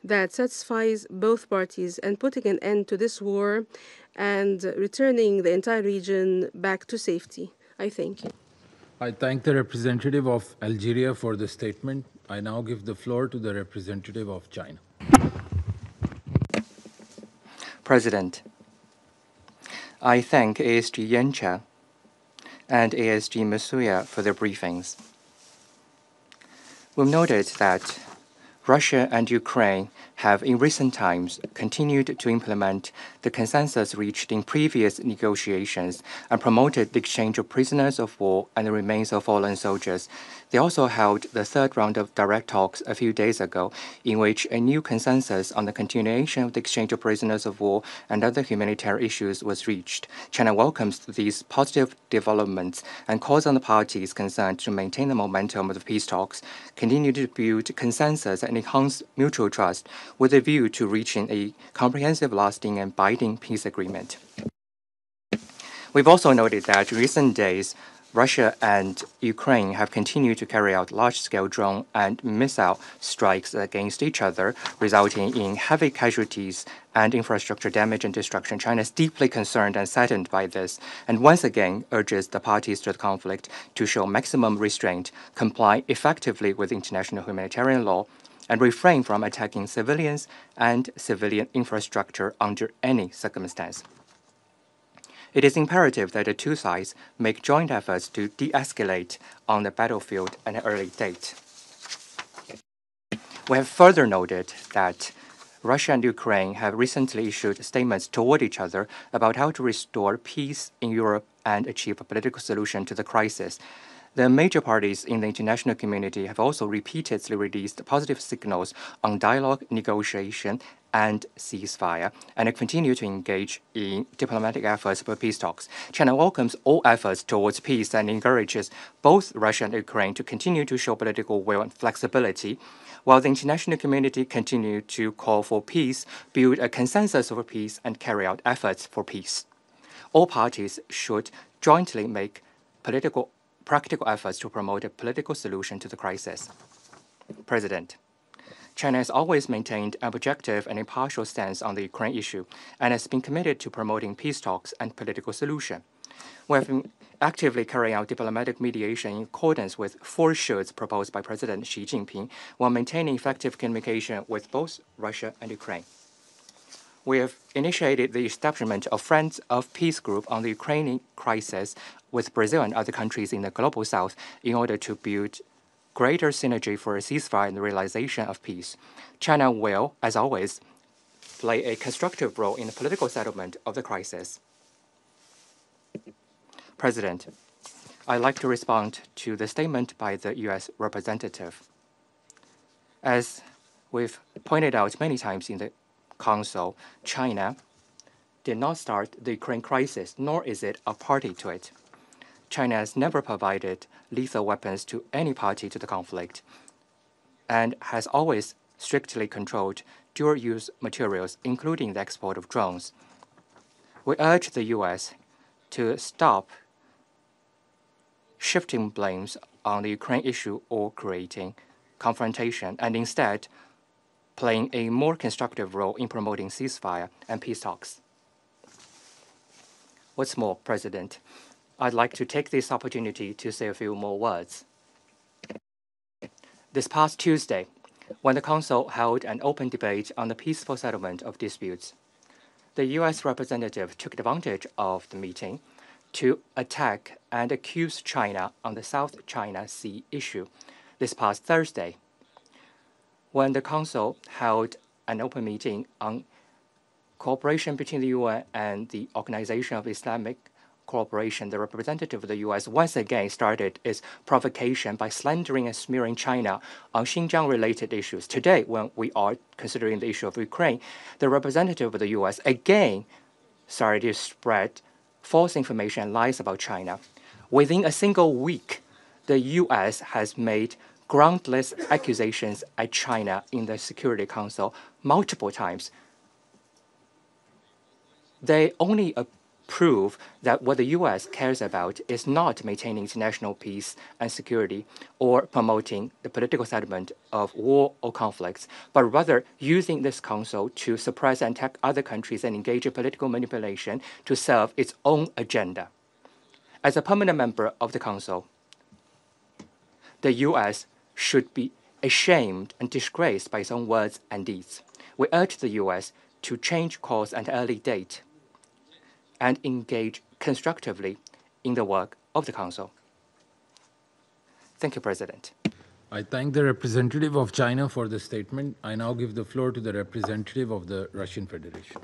that satisfies both parties and putting an end to this war and returning the entire region back to safety. I thank you. I thank the representative of Algeria for the statement. I now give the floor to the representative of China. President, I thank ASG Yancha and ASG Masuya for their briefings. We've noted that Russia and Ukraine have in recent times continued to implement the consensus reached in previous negotiations and promoted the exchange of prisoners of war and the remains of fallen soldiers. They also held the third round of direct talks a few days ago, in which a new consensus on the continuation of the exchange of prisoners of war and other humanitarian issues was reached. China welcomes these positive developments and calls on the parties concerned to maintain the momentum of the peace talks, continue to build consensus and enhance mutual trust with a view to reaching a comprehensive, lasting, and binding peace agreement. We've also noted that in recent days, Russia and Ukraine have continued to carry out large-scale drone and missile strikes against each other, resulting in heavy casualties and infrastructure damage and destruction. China is deeply concerned and saddened by this, and once again urges the parties to the conflict to show maximum restraint, comply effectively with international humanitarian law, and refrain from attacking civilians and civilian infrastructure under any circumstance. It is imperative that the two sides make joint efforts to de-escalate on the battlefield at an early date. We have further noted that Russia and Ukraine have recently issued statements toward each other about how to restore peace in Europe and achieve a political solution to the crisis. The major parties in the international community have also repeatedly released positive signals on dialogue, negotiation, and ceasefire, and continue to engage in diplomatic efforts for peace talks. China welcomes all efforts towards peace and encourages both Russia and Ukraine to continue to show political will and flexibility, while the international community continue to call for peace, build a consensus over peace, and carry out efforts for peace. All parties should jointly make practical efforts to promote a political solution to the crisis. President, China has always maintained an objective and impartial stance on the Ukraine issue and has been committed to promoting peace talks and political solution. We have been actively carrying out diplomatic mediation in accordance with 4 shoulds proposed by President Xi Jinping while maintaining effective communication with both Russia and Ukraine. We have initiated the establishment of Friends of Peace Group on the Ukrainian crisis with Brazil and other countries in the Global South in order to build greater synergy for a ceasefire and the realization of peace. China will, as always, play a constructive role in the political settlement of the crisis. President, I'd like to respond to the statement by the U.S. representative. As we've pointed out many times in the Council, China did not start the Ukraine crisis, nor is it a party to it. China has never provided lethal weapons to any party to the conflict and has always strictly controlled dual-use materials, including the export of drones. We urge the U.S. to stop shifting blames on the Ukraine issue or creating confrontation, and instead playing a more constructive role in promoting ceasefire and peace talks. What's more, President, I'd like to take this opportunity to say a few more words. This past Tuesday, when the Council held an open debate on the peaceful settlement of disputes, the U.S. representative took advantage of the meeting to attack and accuse China on the South China Sea issue this past Thursday. When the Council held an open meeting on cooperation between the UN and the Organization of Islamic Cooperation, the representative of the U.S. once again started its provocation by slandering and smearing China on Xinjiang-related issues. Today, when we are considering the issue of Ukraine, the representative of the U.S. again started to spread false information and lies about China. Within a single week, the U.S. has made groundless accusations at China in the Security Council multiple times. They only prove that what the U.S. cares about is not maintaining international peace and security or promoting the political settlement of war or conflicts, but rather using this council to suppress and attack other countries and engage in political manipulation to serve its own agenda. As a permanent member of the council, the U.S. should be ashamed and disgraced by its own words and deeds. We urge the U.S. to change course at an early date and engage constructively in the work of the Council. Thank you, President. I thank the representative of China for the statement. I now give the floor to the representative of the Russian Federation.